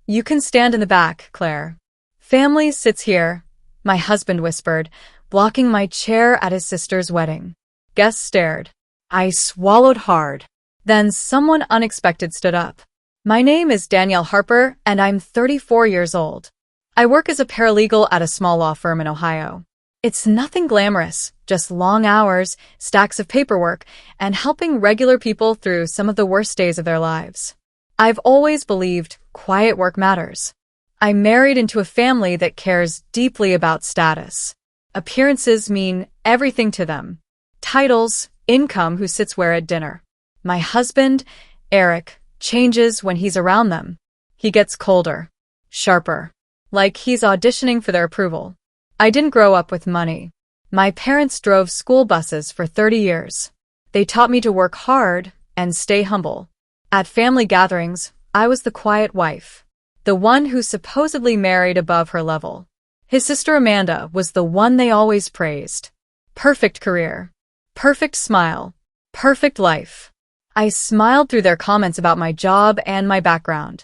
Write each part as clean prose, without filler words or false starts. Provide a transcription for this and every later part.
You can stand in the back, Claire. Family sits here, my husband whispered, blocking my chair at his sister's wedding. Guests stared. I swallowed hard. Then someone unexpected stood up. My name is Danielle Harper, and I'm 34 years old. I work as a paralegal at a small law firm in Ohio. It's nothing glamorous, just long hours, stacks of paperwork, and helping regular people through some of the worst days of their lives. I've always believed quiet work matters. I married into a family that cares deeply about status. Appearances mean everything to them. Titles, income, who sits where at dinner. My husband, Eric, changes when he's around them. He gets colder, sharper, like he's auditioning for their approval. I didn't grow up with money. My parents drove school buses for 30 years. They taught me to work hard and stay humble. At family gatherings, I was the quiet wife, the one who supposedly married above her level. His sister Amanda was the one they always praised. Perfect career, perfect smile, perfect life. I smiled through their comments about my job and my background.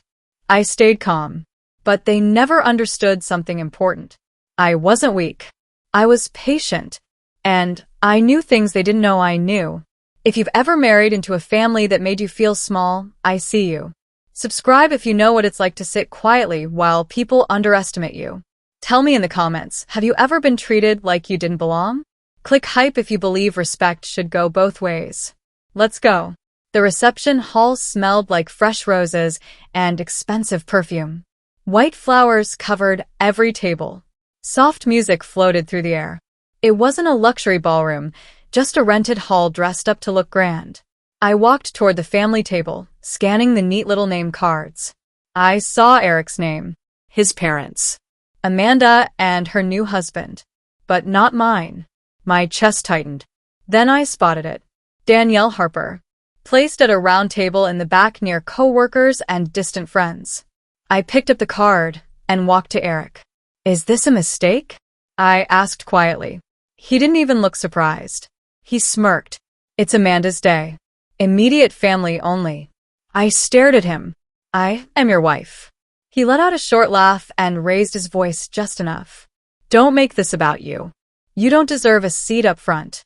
I stayed calm, but they never understood something important. I wasn't weak. I was patient, and I knew things they didn't know I knew. If you've ever married into a family that made you feel small, I see you. Subscribe if you know what it's like to sit quietly while people underestimate you. Tell me in the comments, have you ever been treated like you didn't belong? Click hype if you believe respect should go both ways. Let's go. The reception hall smelled like fresh roses and expensive perfume. White flowers covered every table. Soft music floated through the air. It wasn't a luxury ballroom, just a rented hall dressed up to look grand. I walked toward the family table, scanning the neat little name cards. I saw Eric's name, his parents, Amanda and her new husband, but not mine. My chest tightened. Then I spotted it. Danielle Harper, placed at a round table in the back near co-workers and distant friends. I picked up the card and walked to Eric. Is this a mistake? I asked quietly. He didn't even look surprised. He smirked. It's Amanda's day. Immediate family only. I stared at him. I am your wife. He let out a short laugh and raised his voice just enough. Don't make this about you. You don't deserve a seat up front.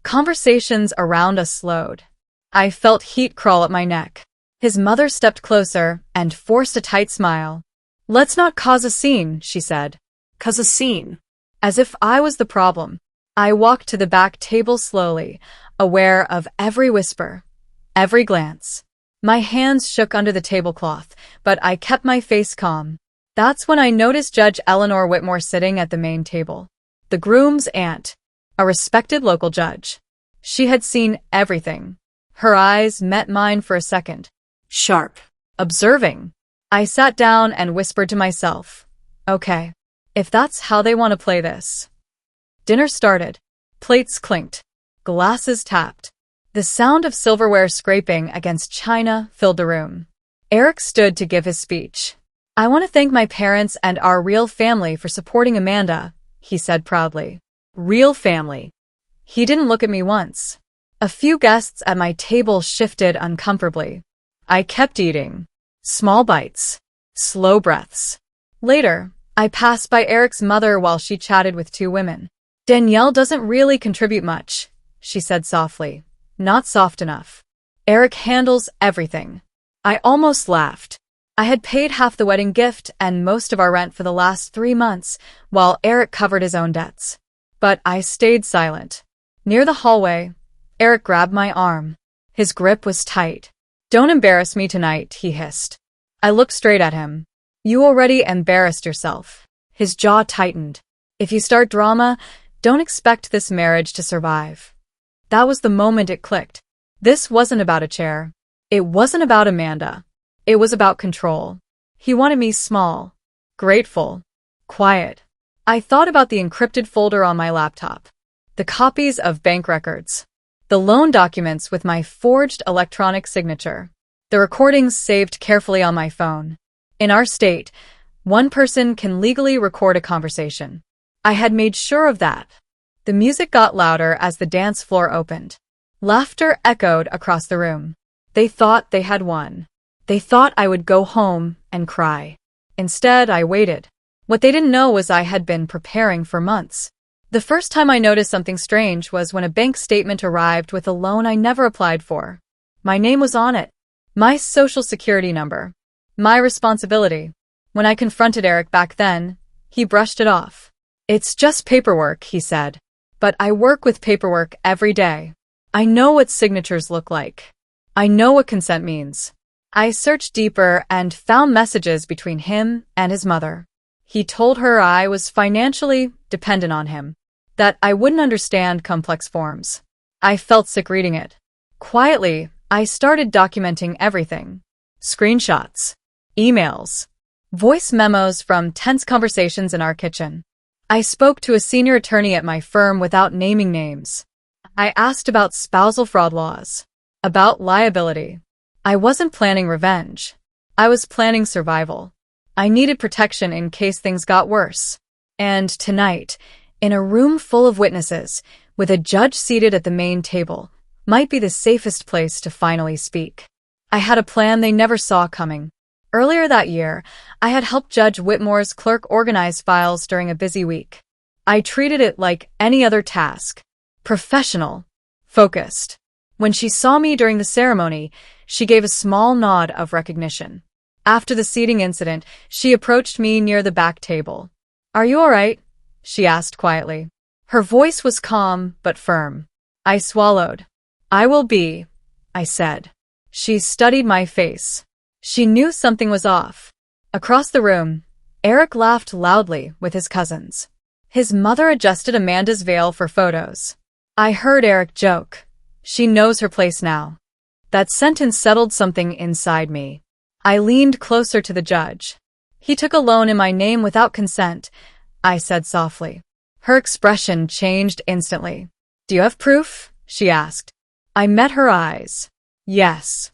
Conversations around us slowed. I felt heat crawl up my neck. His mother stepped closer and forced a tight smile. Let's not cause a scene, she said. Cause a scene. As if I was the problem. I walked to the back table slowly, aware of every whisper, every glance. My hands shook under the tablecloth, but I kept my face calm. That's when I noticed Judge Eleanor Whitmore sitting at the main table. The groom's aunt, a respected local judge. She had seen everything. Her eyes met mine for a second. Sharp. Observing. I sat down and whispered to myself. Okay, if that's how they want to play this. Dinner started. Plates clinked. Glasses tapped. The sound of silverware scraping against china filled the room. Eric stood to give his speech. I want to thank my parents and our real family for supporting Amanda, he said proudly. Real family. He didn't look at me once. A few guests at my table shifted uncomfortably. I kept eating. Small bites. Slow breaths. Later, I passed by Eric's mother while she chatted with two women. Danielle doesn't really contribute much, she said softly. Not soft enough. Eric handles everything. I almost laughed. I had paid half the wedding gift and most of our rent for the last 3 months, while Eric covered his own debts. But I stayed silent. Near the hallway, Eric grabbed my arm. His grip was tight. Don't embarrass me tonight, he hissed. I looked straight at him. You already embarrassed yourself. His jaw tightened. If you start drama, don't expect this marriage to survive. That was the moment it clicked. This wasn't about a chair. It wasn't about Amanda. It was about control. He wanted me small, grateful, quiet. I thought about the encrypted folder on my laptop, the copies of bank records, the loan documents with my forged electronic signature, the recordings saved carefully on my phone. In our state, one person can legally record a conversation. I had made sure of that. The music got louder as the dance floor opened. Laughter echoed across the room. They thought they had won. They thought I would go home and cry. Instead, I waited. What they didn't know was I had been preparing for months. The first time I noticed something strange was when a bank statement arrived with a loan I never applied for. My name was on it. My social security number. My responsibility. When I confronted Eric back then, he brushed it off. "It's just paperwork," he said. "But I work with paperwork every day. I know what signatures look like. I know what consent means." I searched deeper and found messages between him and his mother. He told her I was financially dependent on him, that I wouldn't understand complex forms. I felt sick reading it. Quietly, I started documenting everything. Screenshots, emails, voice memos from tense conversations in our kitchen. I spoke to a senior attorney at my firm without naming names. I asked about spousal fraud laws, about liability. I wasn't planning revenge. I was planning survival. I needed protection in case things got worse. And tonight, in a room full of witnesses, with a judge seated at the main table, might be the safest place to finally speak. I had a plan they never saw coming. Earlier that year, I had helped Judge Whitmore's clerk organize files during a busy week. I treated it like any other task. Professional. Focused. When she saw me during the ceremony, she gave a small nod of recognition. After the seating incident, she approached me near the back table. "Are you all right?" she asked quietly. Her voice was calm but firm. I swallowed. "I will be," I said. She studied my face. She knew something was off. Across the room, Eric laughed loudly with his cousins. His mother adjusted Amanda's veil for photos. I heard Eric joke. "She knows her place now." That sentence settled something inside me. I leaned closer to the judge. "He took a loan in my name without consent," I said softly. Her expression changed instantly. "Do you have proof?" she asked. I met her eyes. Yes.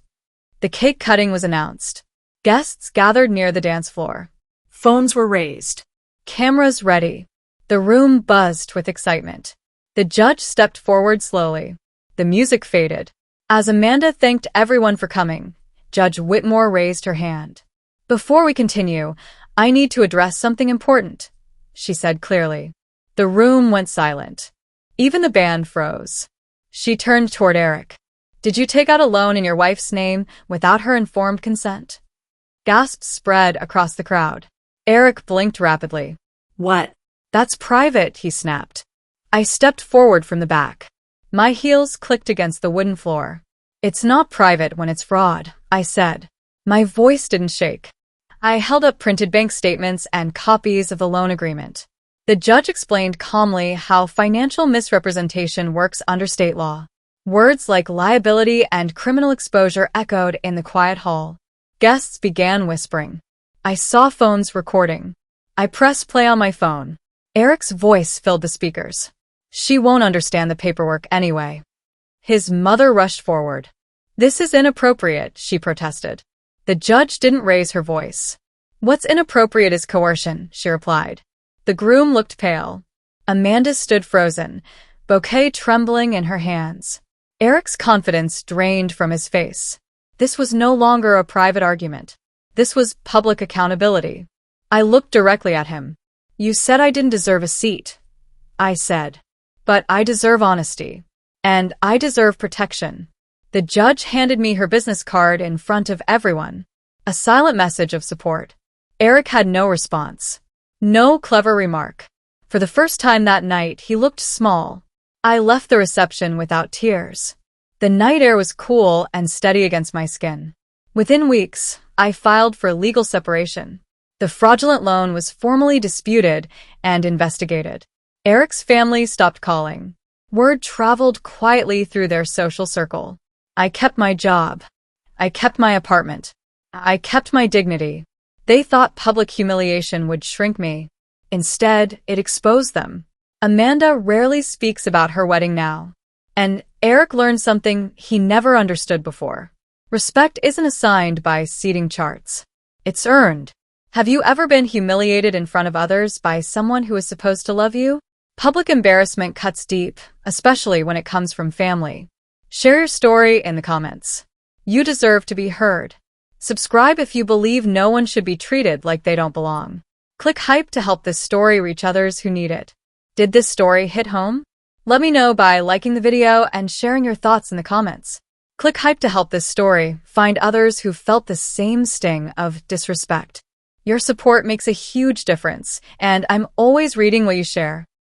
The cake cutting was announced. Guests gathered near the dance floor. Phones were raised. Cameras ready. The room buzzed with excitement. The judge stepped forward slowly. The music faded. As Amanda thanked everyone for coming, Judge Whitmore raised her hand. "Before we continue, I need to address something important," she said clearly. The room went silent. Even the band froze. She turned toward Eric. "Did you take out a loan in your wife's name without her informed consent?" Gasps spread across the crowd. Eric blinked rapidly. "What?" "That's private," he snapped. I stepped forward from the back. My heels clicked against the wooden floor. "It's not private when it's fraud," I said. My voice didn't shake. I held up printed bank statements and copies of the loan agreement. The judge explained calmly how financial misrepresentation works under state law. Words like liability and criminal exposure echoed in the quiet hall. Guests began whispering. I saw phones recording. I pressed play on my phone. Eric's voice filled the speakers. "She won't understand the paperwork anyway." His mother rushed forward. "This is inappropriate," she protested. The judge didn't raise her voice. "What's inappropriate is coercion," she replied. The groom looked pale. Amanda stood frozen, bouquet trembling in her hands. Eric's confidence drained from his face. This was no longer a private argument. This was public accountability. I looked directly at him. "You said I didn't deserve a seat," I said. "But I deserve honesty. And I deserve protection." The judge handed me her business card in front of everyone. A silent message of support. Eric had no response. No clever remark. For the first time that night, he looked small. I left the reception without tears. The night air was cool and steady against my skin. Within weeks, I filed for legal separation. The fraudulent loan was formally disputed and investigated. Eric's family stopped calling. Word traveled quietly through their social circle. I kept my job. I kept my apartment. I kept my dignity. They thought public humiliation would shrink me. Instead, it exposed them. Amanda rarely speaks about her wedding now. And Eric learned something he never understood before. Respect isn't assigned by seating charts. It's earned. Have you ever been humiliated in front of others by someone who is supposed to love you? Public embarrassment cuts deep, especially when it comes from family. Share your story in the comments. You deserve to be heard. Subscribe if you believe no one should be treated like they don't belong. Click hype to help this story reach others who need it. Did this story hit home? Let me know by liking the video and sharing your thoughts in the comments. Click hype to help this story find others who felt the same sting of disrespect. Your support makes a huge difference, and I'm always reading what you share.